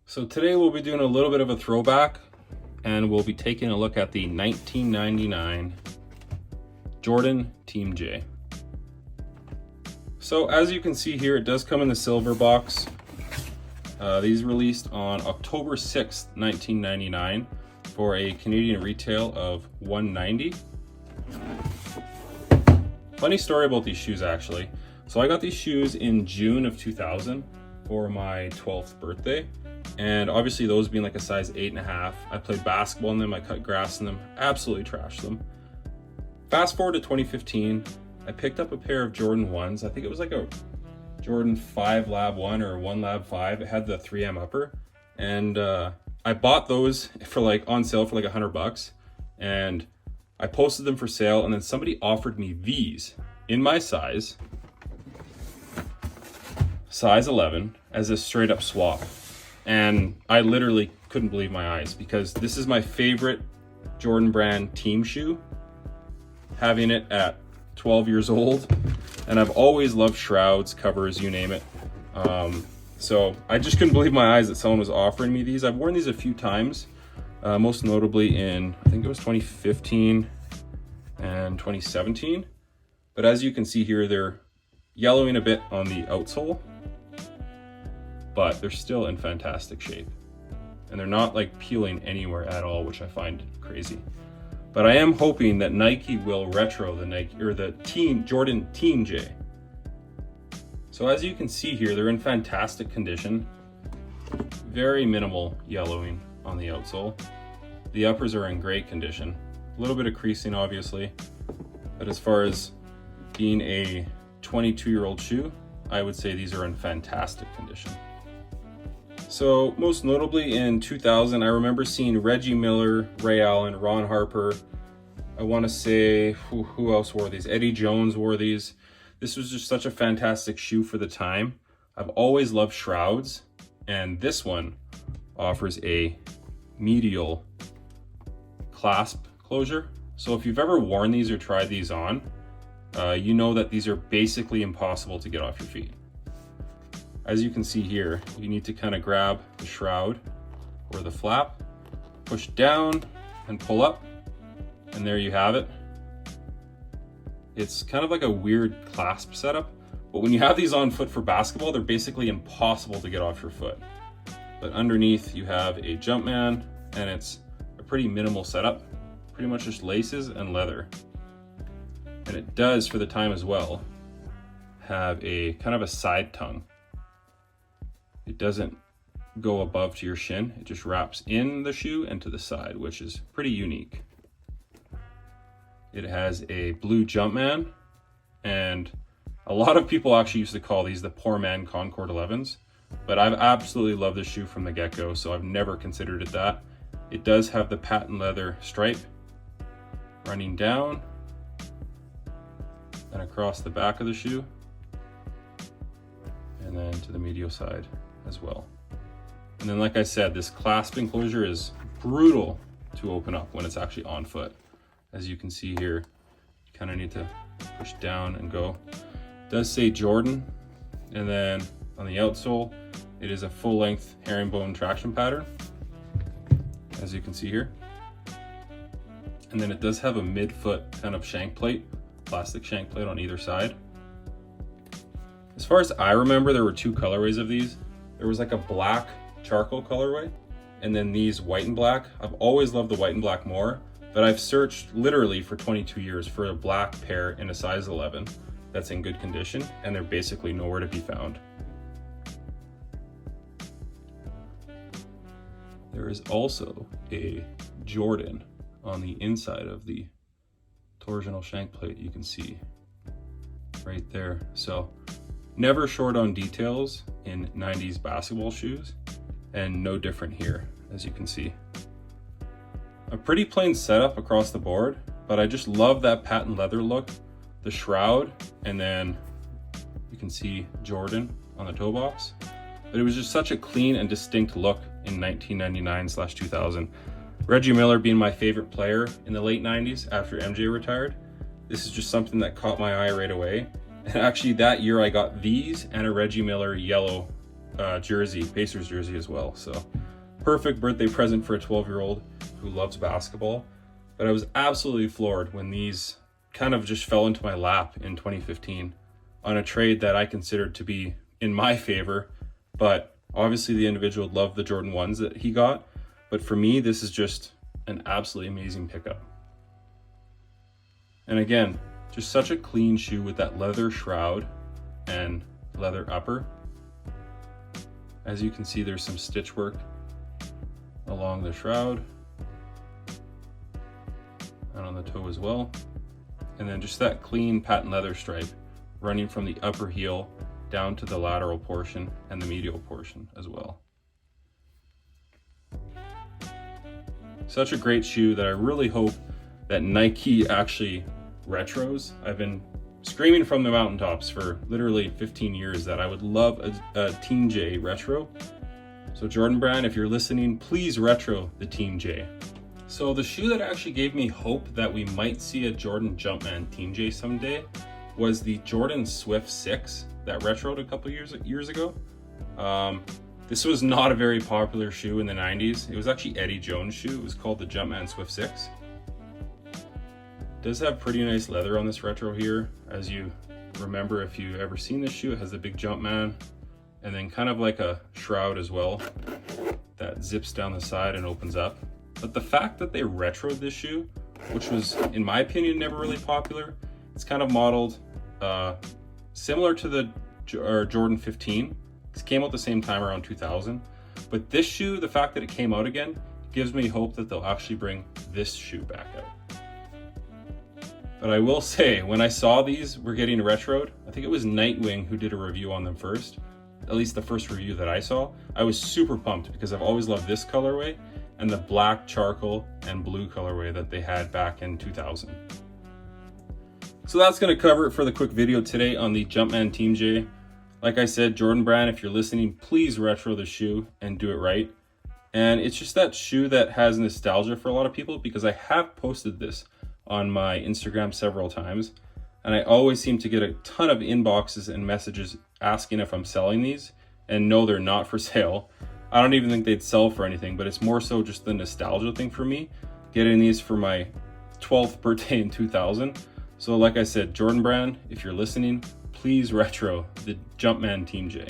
So today we'll be doing a little bit of a throwback and we'll be taking a look at the 1999 Jordan Team J. So as you can see here, it does come in the silver box. These released on October 6th, 1999 for a Canadian retail of $190. Funny story about these shoes actually. So I got these shoes in June of 2000 for my 12th birthday. And obviously those being like a size 8.5, I played basketball in them, I cut grass in them, absolutely trashed them. Fast forward to 2015, I picked up a pair of Jordan 1s. I think it was like a Jordan 5 Lab 1 or 1 Lab 5. It had the 3M upper. And I bought those for like on sale for like $100. And I posted them for sale, and then somebody offered me these in my size 11, as a straight up swap. And I literally couldn't believe my eyes, because this is my favorite Jordan brand team shoe, having it at 12 years old. And I've always loved shrouds, covers, you name it. So I just couldn't believe my eyes that someone was offering me these. I've worn these a few times, most notably in, I think it was 2015 and 2017. But as you can see here, they're yellowing a bit on the outsole, but they're still in fantastic shape. And they're not like peeling anywhere at all, which I find crazy. But I am hoping that Nike will retro the Nike or the Jordan Team J. So as you can see here, they're in fantastic condition. Very minimal yellowing on the outsole. The uppers are in great condition. A little bit of creasing obviously, but as far as being a 22-year-old shoe, I would say these are in fantastic condition. So most notably in 2000, I remember seeing Reggie Miller, Ray Allen, Ron Harper. I want to say, who else wore these? Eddie Jones wore these. This was just such a fantastic shoe for the time. I've always loved shrouds, and this one offers a medial clasp closure. So if you've ever worn these or tried these on, you know that these are basically impossible to get off your feet. As you can see here, you need to kind of grab the shroud or the flap, push down and pull up, and there you have it. It's kind of like a weird clasp setup, but when you have these on foot for basketball, they're basically impossible to get off your foot. But underneath you have a Jumpman, and it's a pretty minimal setup, pretty much just laces and leather. And it does, for the time as well, have a kind of a side tongue. It doesn't go above to your shin. It just wraps in the shoe and to the side, which is pretty unique. It has a blue Jumpman, and a lot of people actually used to call these the poor man Concord 11s, but I've absolutely loved this shoe from the get-go, so I've never considered it that. It does have the patent leather stripe running down and across the back of the shoe, and then to the medial side as well. And then, like I said, this clasp enclosure is brutal to open up when it's actually on foot. As you can see here, you kind of need to push down and go. It does say Jordan, and then on the outsole, it is a full-length herringbone traction pattern, as you can see here. And then it does have a mid-foot kind of shank plate, plastic shank plate on either side. As far as I remember, there were two colorways of these. There was like a black charcoal colorway, and then these white and black. I've always loved the white and black more, but I've searched literally for 22 years for a black pair in a size 11 that's in good condition, and they're basically nowhere to be found. There is also a Jordan on the inside of the torsional shank plate, you can see right there. So never short on details in 90s basketball shoes, and no different here, as you can see. A pretty plain setup across the board, but I just love that patent leather look, the shroud, and then you can see Jordan on the toe box. But it was just such a clean and distinct look in 1999/2000. Reggie Miller being my favorite player in the late 90s after MJ retired, this is just something that caught my eye right away. And actually that year I got these and a Reggie Miller yellow jersey, Pacers jersey as well. So perfect birthday present for a 12-year-old who loves basketball. But I was absolutely floored when these kind of just fell into my lap in 2015 on a trade that I considered to be in my favor. But obviously the individual loved the Jordan 1s that he got. But for me, this is just an absolutely amazing pickup. And again, just such a clean shoe with that leather shroud and leather upper. As you can see, there's some stitch work along the shroud and on the toe as well. And then just that clean patent leather stripe running from the upper heel down to the lateral portion and the medial portion as well. Such a great shoe that I really hope that Nike actually retros. I've been screaming from the mountaintops for literally 15 years that I would love a Team J retro. So Jordan Brand, if you're listening, please retro the Team J. So the shoe that actually gave me hope that we might see a Jordan Jumpman Team J someday was the Jordan Swift 6 that retroed a couple years ago. This was not a very popular shoe in the 90s. It was actually Eddie Jones' shoe. It was called the Jumpman Swift 6. It does have pretty nice leather on this retro here. As you remember, if you've ever seen this shoe, it has a big Jumpman and then kind of like a shroud as well that zips down the side and opens up. But the fact that they retroed this shoe, which was, in my opinion, never really popular, it's kind of modeled similar to the Jordan 15. It came out the same time, around 2000. But this shoe, the fact that it came out again, gives me hope that they'll actually bring this shoe back out. But I will say, when I saw these were getting retroed, I think it was Nightwing who did a review on them first, at least the first review that I saw. I was super pumped because I've always loved this colorway and the black, charcoal, and blue colorway that they had back in 2000. So that's going to cover it for the quick video today on the Jumpman Team J. Like I said, Jordan Brand, if you're listening, please retro the shoe and do it right. And it's just that shoe that has nostalgia for a lot of people, because I have posted this on my Instagram several times, and I always seem to get a ton of inboxes and messages asking if I'm selling these, and no, they're not for sale. I don't even think they'd sell for anything, but it's more so just the nostalgia thing for me, getting these for my 12th birthday in 2000. So like I said, Jordan Brand, if you're listening, please retro the Jumpman Team J.